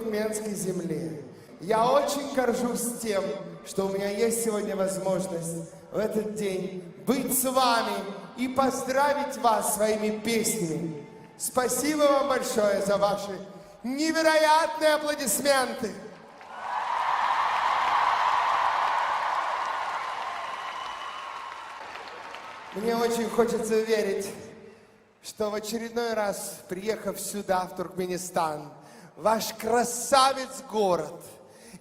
туркменской земле. Я очень горжусь тем, что у меня есть сегодня возможность в этот день быть с вами и поздравить вас своими песнями. Спасибо вам большое за ваши невероятные аплодисменты. Мне очень хочется верить, что в очередной раз, приехав сюда, в Туркменистан, ваш красавец город,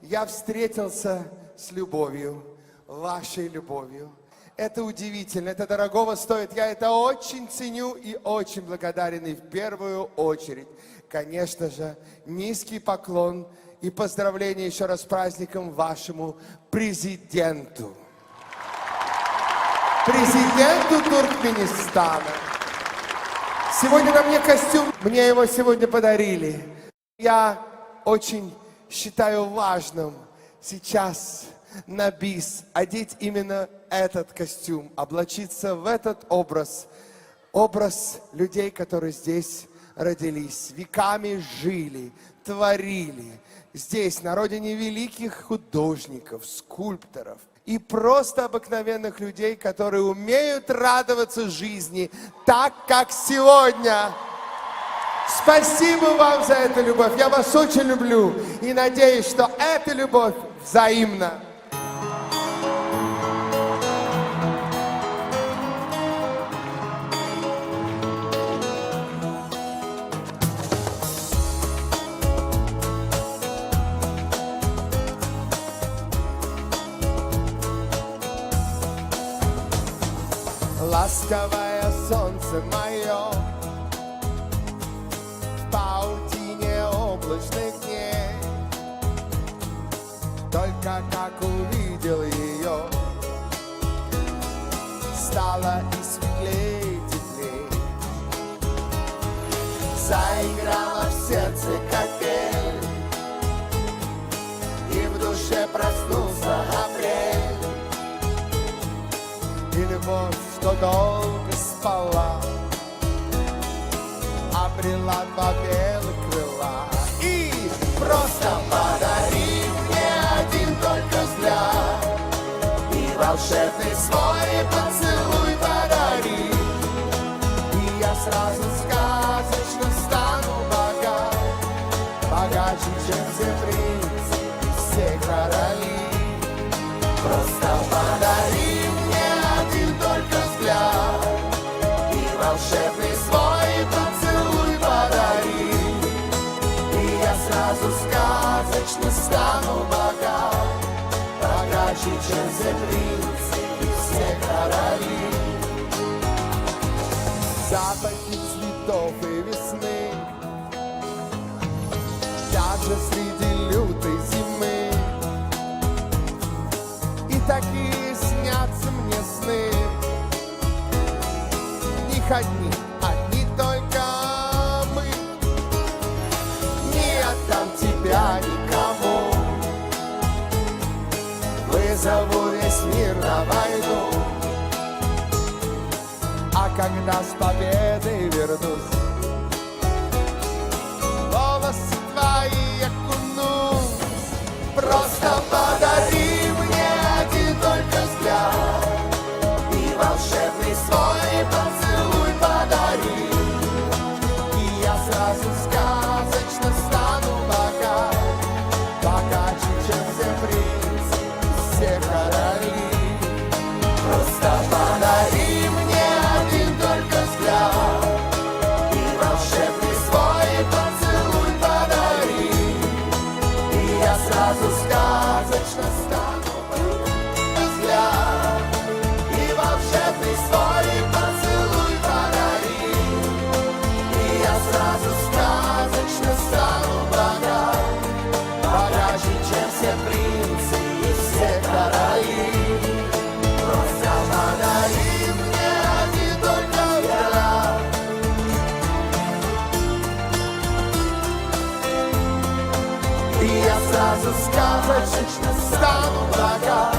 я встретился с любовью, вашей любовью. Это удивительно, это дорогого стоит. Я это очень ценю и очень благодарен. И в первую очередь, конечно же, низкий поклон и поздравления еще раз с праздником вашему президенту. Президенту Туркменистана. Сегодня на мне костюм, мне его сегодня подарили. Я очень считаю важным сейчас на бис одеть именно этот костюм, облачиться в этот образ. Образ людей, которые здесь родились, веками жили, творили. Здесь, на родине великих художников, скульпторов и просто обыкновенных людей, которые умеют радоваться жизни так, как сегодня. Спасибо вам за эту любовь. Я вас очень люблю и надеюсь, что эта любовь взаимна. Ласковое солнце мое в паутине облачных дней. Только как увидел ее, стало и светлей, теплей. Заиграла в сердце капель, и в душе проснулся апрель. И любовь, что долго спала, обрела два белых крыла. И просто подари мне один только взгляд, и волшебный свой поцелуй подари, и я сразу сказочно стану богат, богаче, чем все принцы и все короли. Просто подари мне один только взгляд, и волшебный свой поцелуй подари, и я сразу сказочно стану богат, богаче, чем все принцы и все короли. Запахи цветов и весны, даже среди лютой зимы, и такие снятся мне сны. Их одни только мы. Не отдам тебя никому, вызову весь мир на войну. А когда с победой вернусь, волосы твои окунусь. Просто подари мне один только взгляд, и волшебный свой поцелуй подари, и я сразу сказочно стану богат, богаче, чем все принцы и все короли. Просто подари мне один только взгляд, и волшебный свой поцелуй подари, и я сразу сказочно стану взгляд, и волшебный свой поцелуй подари, и я сразу сказочно стану богат, богаче, чем все принцы и все короли. Просто подари мне один только взгляд, и я сразу сказочно стану богат,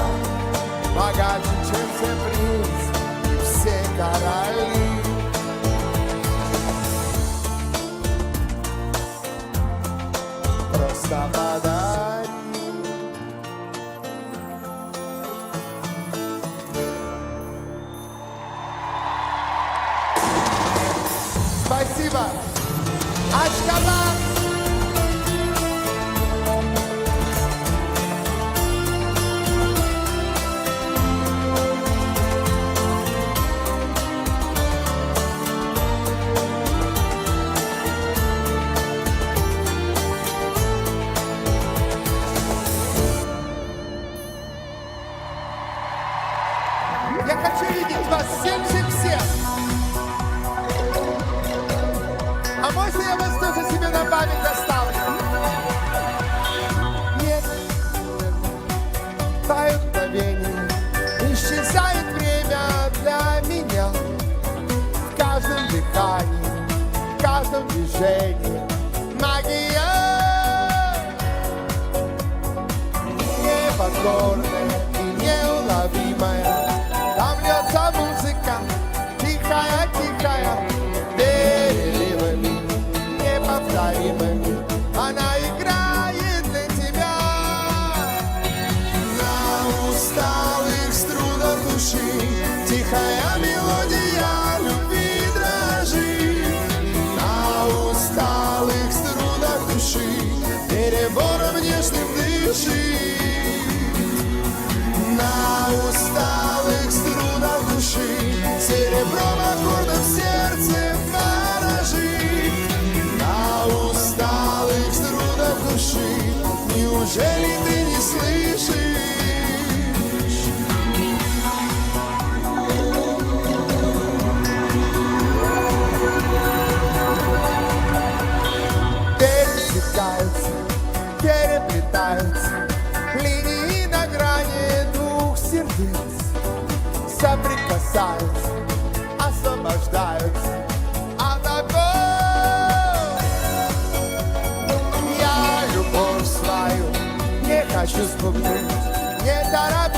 богаче, чем все принцы и все короли. просто подари. Спасибо. Ашхабад. Я хочу видеть вас всех. А можно я вас тоже себе на память оставлю? Нет, тают мгновения, исчезает время для меня. В каждом дыхании, в каждом движении магия. Непокорная и неуловимая. Там льется музыка, тихая, переливами неповторимыми. Она играет для тебя. На усталых струнах души тихая мелодия любви дрожит. На усталых струнах души перебором нежным дышит. На усталых струнах души серебром аккордов сердце ворожит. На усталых струнах души неужели ты не слышишь? Пересекаются, переплетаются линии на грани двух сердец. Соприкасаются, освобождаются от оков. Я любовь свою не хочу спугнуть, не торопить.